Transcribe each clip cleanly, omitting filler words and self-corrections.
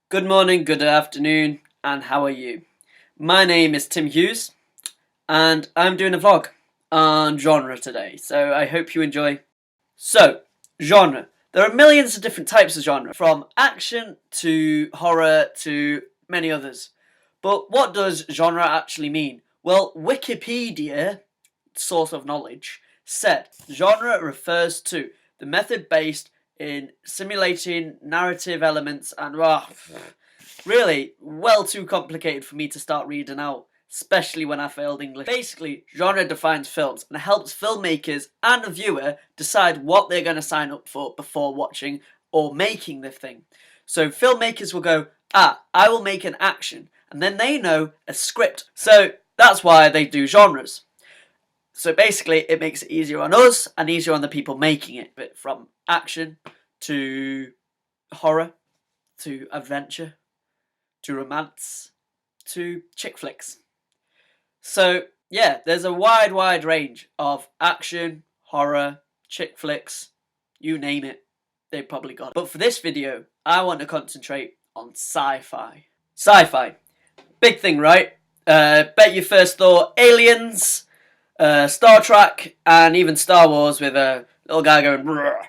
Good morning, good afternoon, and how are you? My name is Tim Hughes, and I'm doing a vlog on genre today, so I hope you enjoy. So, genre. There are millions of different types of genre, from action to horror to many others. But what does genre actually mean? Well, Wikipedia, source of knowledge, said genre refers to the method based in simulating narrative elements and really well too complicated for me to start reading out, especially when I failed English. Basically, genre defines films and helps filmmakers and the viewer decide what they're going to sign up for before watching or making the thing. So filmmakers will go, I will make an action, and then they know a script. So that's why they do genres. So basically, it makes it easier on us and easier on the people making it. But from action to horror to adventure to romance to chick flicks. So yeah, there's a wide range of action, horror, chick flicks, you name it, they've probably got it. But for this video, I want to concentrate on sci-fi. Sci-fi, big thing, right? Bet you first thought aliens, Star Trek, and even Star Wars with a little guy going brrr.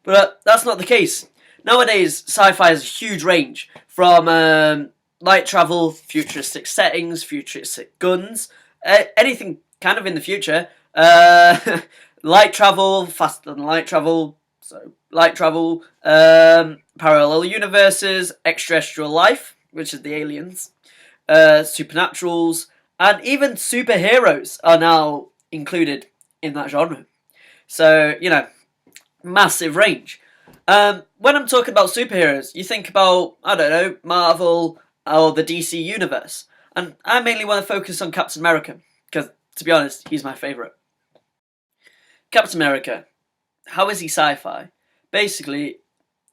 But that's not the case. Nowadays, sci-fi has a huge range, from light travel, futuristic settings, futuristic guns, anything kind of in the future. Light travel, faster than light travel, so light travel, parallel universes, extraterrestrial life, which is the aliens, supernaturals, and even superheroes are now included in that genre. So, you know, massive range. When I'm talking about superheroes, you think about, I don't know, Marvel or the DC universe. And I mainly want to focus on Captain America, because, to be honest, he's my favourite. Captain America, how is he sci-fi? Basically,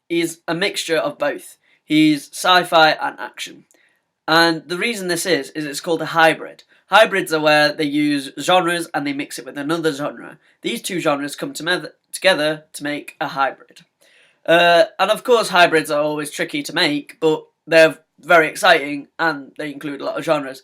he's a mixture of both. He's sci-fi and action. And the reason this is it's called a hybrid. Hybrids are where they use genres and they mix it with another genre. These two genres come together to make a hybrid. And of course hybrids are always tricky to make, but they're very exciting and they include a lot of genres.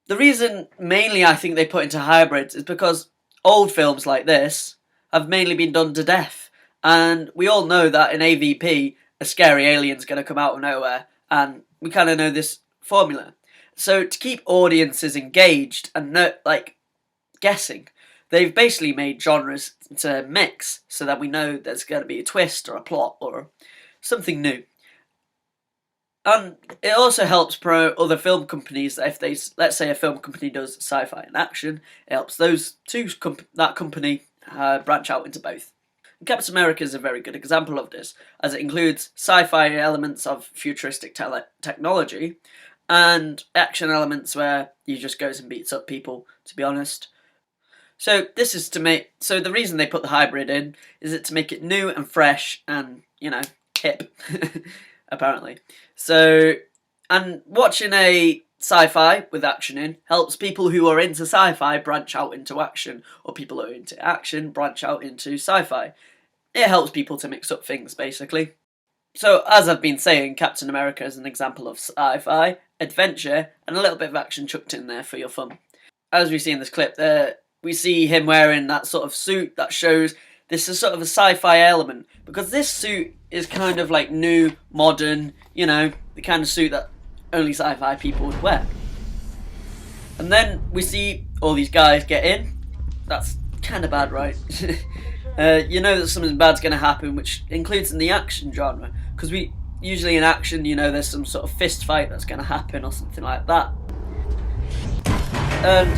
The reason mainly I think they put into hybrids is because old films like this have mainly been done to death. And we all know that in AVP, a scary alien's going to come out of nowhere, and we kind of know this formula. So to keep audiences engaged and not guessing, they've basically made genres to mix so that we know there's going to be a twist or a plot or something new. And it also helps promote other film companies. If they, let's say a film company does sci-fi and action, it helps that company branch out into both. And Captain America is a very good example of this, as it includes sci-fi elements of futuristic technology and action elements where he just goes and beats up people, to be honest. So this is so the reason they put the hybrid in is to make it new and fresh and, you know, hip, apparently. So, and watching a sci-fi with action in helps people who are into sci-fi branch out into action, or people who are into action branch out into sci-fi. It helps people to mix up things, basically. So, as I've been saying, Captain America is an example of sci-fi, adventure, and a little bit of action chucked in there for your fun. As we see in this clip there, we see him wearing that sort of suit that shows this is sort of a sci-fi element, because this suit is kind of like new, modern, you know, the kind of suit that only sci-fi people would wear. And then we see all these guys get in. That's kind of bad, right? You know that something bad's going to happen, which includes in the action genre, because we usually in action, you know, there's some sort of fist fight that's going to happen or something like that. And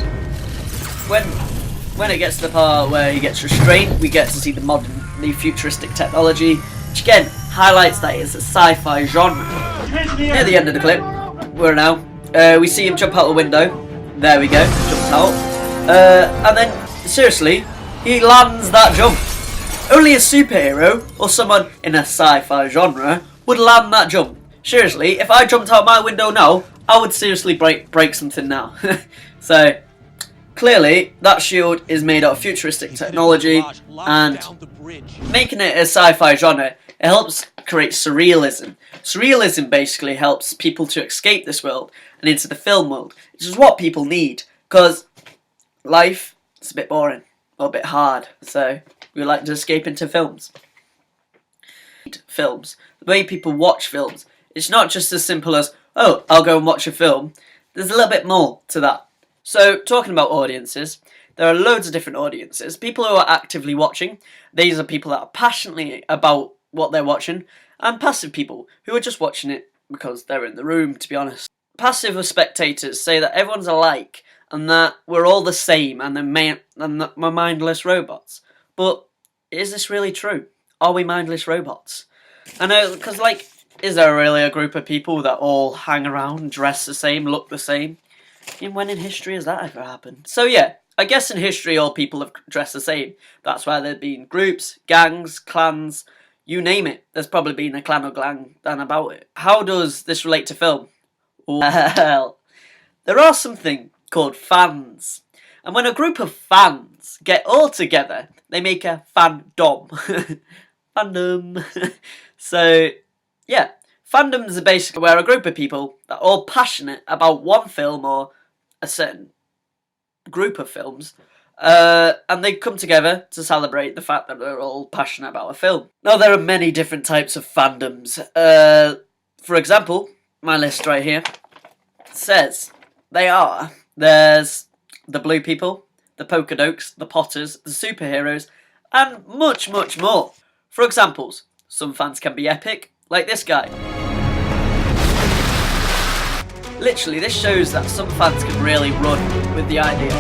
when it gets to the part where he gets restrained, we get to see the futuristic technology, which again highlights that it's a sci-fi genre. Near the end of the clip, we see him jump out the window. There we go, jumped out. And then, seriously, he lands that jump. Only a superhero or someone in a sci-fi genre would land that jump. Seriously, if I jumped out my window now, I would seriously break something now. So, Clearly, that shield is made out of futuristic technology, and making it a sci-fi genre, it helps create surrealism. Surrealism basically helps people to escape this world and into the film world, which is what people need, because life is a bit boring, or a bit hard, so we like to escape into films. Films, the way people watch films, it's not just as simple as, oh, I'll go and watch a film. There's a little bit more to that. So, talking about audiences, there are loads of different audiences. People who are actively watching, these are people that are passionately about what they're watching, and passive people who are just watching it because they're in the room, to be honest. Passive spectators say that everyone's alike, and that we're all the same, and that we're mindless robots. But is this really true? Are we mindless robots? I know, because, like, is there really a group of people that all hang around, dress the same, look the same? And when in history has that ever happened? So yeah, I guess in history all people have dressed the same. That's why there've been groups, gangs, clans, you name it. There's probably been a clan or gang done about it. How does this relate to film? Well, there are something called fans. And when a group of fans get all together, they make a fandom. Fandom. So, yeah. Fandoms are basically where a group of people that are all passionate about one film or a certain group of films, and they come together to celebrate the fact that they're all passionate about a film. Now, there are many different types of fandoms. For example, my list right here says there's the blue people, the polka dogs, the potters, the superheroes, and much, much more. For examples, some fans can be epic, like this guy. Literally, this shows that some fans can really run with the idea.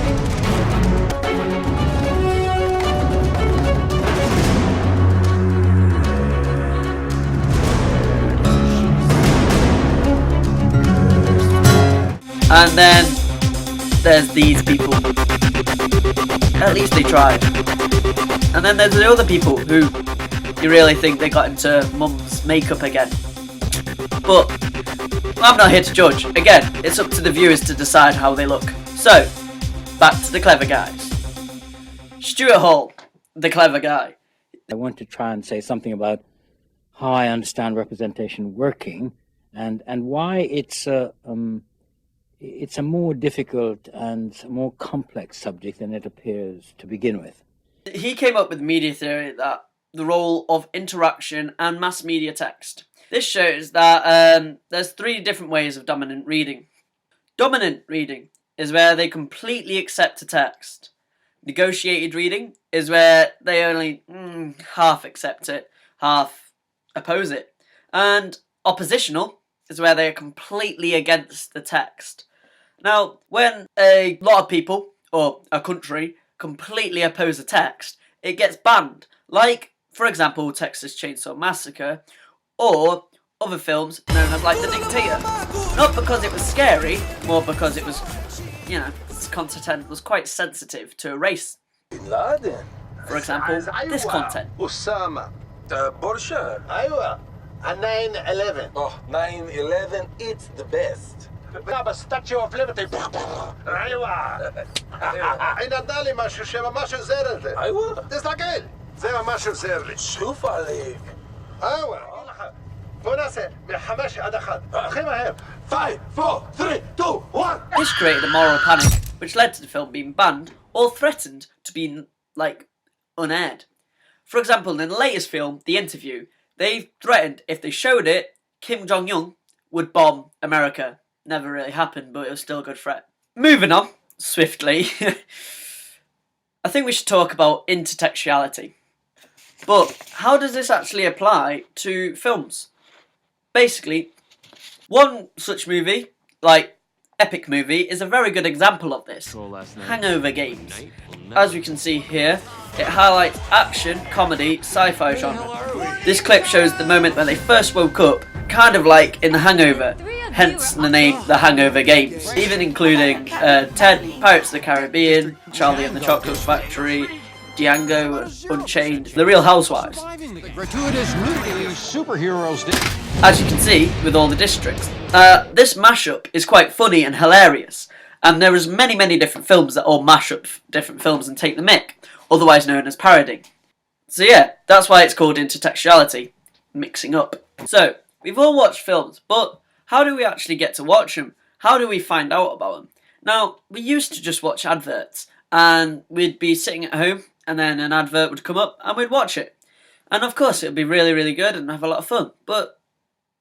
And then there's these people. At least they tried. And then there's the other people who you really think they got into mum's makeup again. But I'm not here to judge. Again, it's up to the viewers to decide how they look. So, back to the clever guys. Stuart Hall, the clever guy. I want to try and say something about how I understand representation working and why it's a more difficult and more complex subject than it appears to begin with. He came up with media theory, that the role of interaction and mass media text. This shows that there's 3 different ways of dominant reading. Dominant reading is where they completely accept a text. Negotiated reading is where they only half accept it, half oppose it. And oppositional is where they are completely against the text. Now, when a lot of people, or a country, completely oppose a text, it gets banned. Like, for example, Texas Chainsaw Massacre, or other films known as, like, The Dictator. Not because it was scary, more because it was, you know, its content was quite sensitive to a race. For example, this content. Osama. Porsche. أيوة. A 911. Oh, 911, it's the best. A Statue of Liberty. أيوة. أنا دالي ماشو شبه ماشو زير. أيوة. تستعجل. زي ما ماشو زير. شوف عليك. أيوة. وناسة بحماش أدخل. خيمة هير. 5, 4, 3, 2, 1. This created a moral panic, which led to the film being banned or threatened to be, like, unaired. For example, in the latest film, The Interview, they threatened if they showed it, Kim Jong-un would bomb America. Never really happened, but it was still a good threat. Moving on, swiftly, I think we should talk about intertextuality. But how does this actually apply to films? Basically, one such movie, like epic movie, is a very good example of this. Hangover Games. As you can see here, it highlights action, comedy, sci-fi genre. This clip shows the moment when they first woke up, kind of like in The Hangover, hence the name The Hangover Games. Even including Ted, Pirates of the Caribbean, Charlie and the Chocolate Factory, Django, Unchained, The Real Housewives. As you can see with all the districts, this mashup is quite funny and hilarious, And there is many different films that all mash up different films and take the mick, otherwise known as parodying. So yeah, that's why it's called intertextuality, mixing up. So, we've all watched films, but how do we actually get to watch them? How do we find out about them? Now, we used to just watch adverts, and we'd be sitting at home, and then an advert would come up, and we'd watch it. And of course, it would be really good and have a lot of fun. But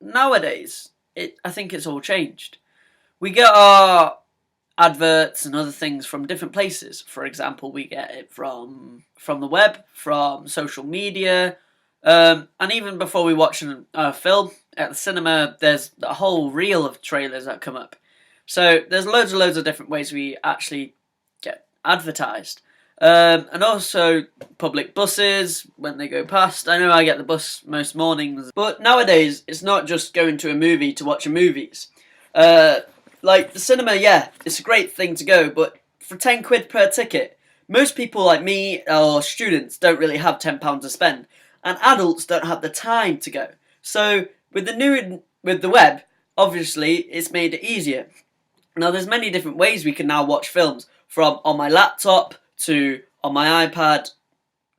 nowadays, I think it's all changed. We get our adverts and other things from different places. For example, we get it from the web, from social media, and even before we watch a film at the cinema, there's a whole reel of trailers that come up. So there's loads of different ways we actually get advertised. And also public buses when they go past. I know I get the bus most mornings, but nowadays it's not just going to a movie to watch movies. Like the cinema, yeah, it's a great thing to go, but for 10 quid per ticket, most people like me or students don't really have £10 to spend, and adults don't have the time to go. So with the web, obviously it's made it easier. Now there's many different ways we can now watch films, from on my laptop to on my iPad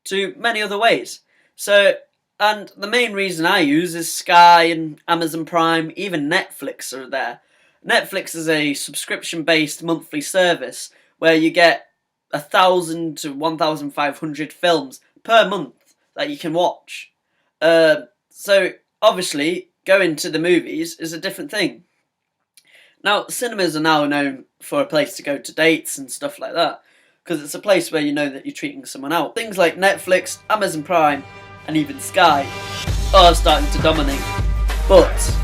to many other ways. So, and the main reason I use is Sky and Amazon Prime, even Netflix are there. Netflix is a subscription-based monthly service where you get 1,000 to 1,500 films per month that you can watch. So obviously, going to the movies is a different thing. Now, cinemas are now known for a place to go to dates and stuff like that, because it's a place where you know that you're treating someone out. Things like Netflix, Amazon Prime, and even Sky are starting to dominate. But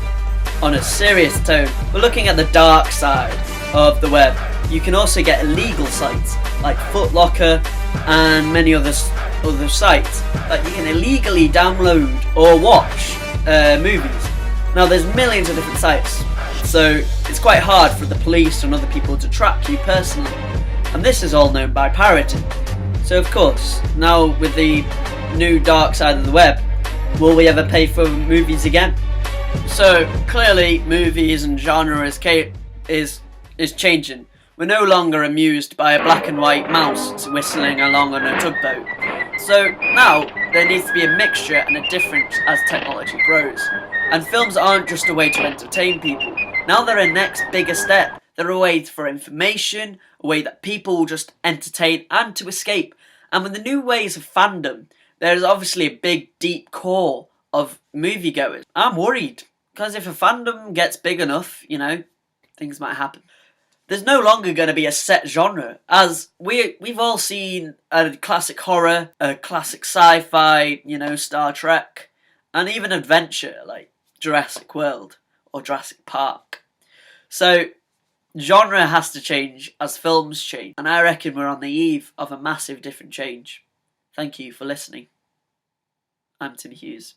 on a serious tone, we're looking at the dark side of the web. You can also get illegal sites like Foot Locker and many other sites that you can illegally download or watch movies. Now there's millions of different sites, so it's quite hard for the police and other people to track you personally. And this is all known by pirating. So of course, now with the new dark side of the web, will we ever pay for movies again? So clearly, movies and genre is changing. We're no longer amused by a black and white mouse whistling along on a tugboat. So now there needs to be a mixture and a difference as technology grows. And films aren't just a way to entertain people. Now they're a next bigger step. They're a way for information, a way that people just entertain and to escape. And with the new ways of fandom, there's obviously a big, deep core of moviegoers. I'm worried, because if a fandom gets big enough, you know, things might happen. There's no longer going to be a set genre, as we've all seen a classic horror, a classic sci-fi, you know, Star Trek, and even adventure like Jurassic World or Jurassic Park. So genre has to change as films change, and I reckon we're on the eve of a massive different change. Thank you for listening. I'm Tim Hughes.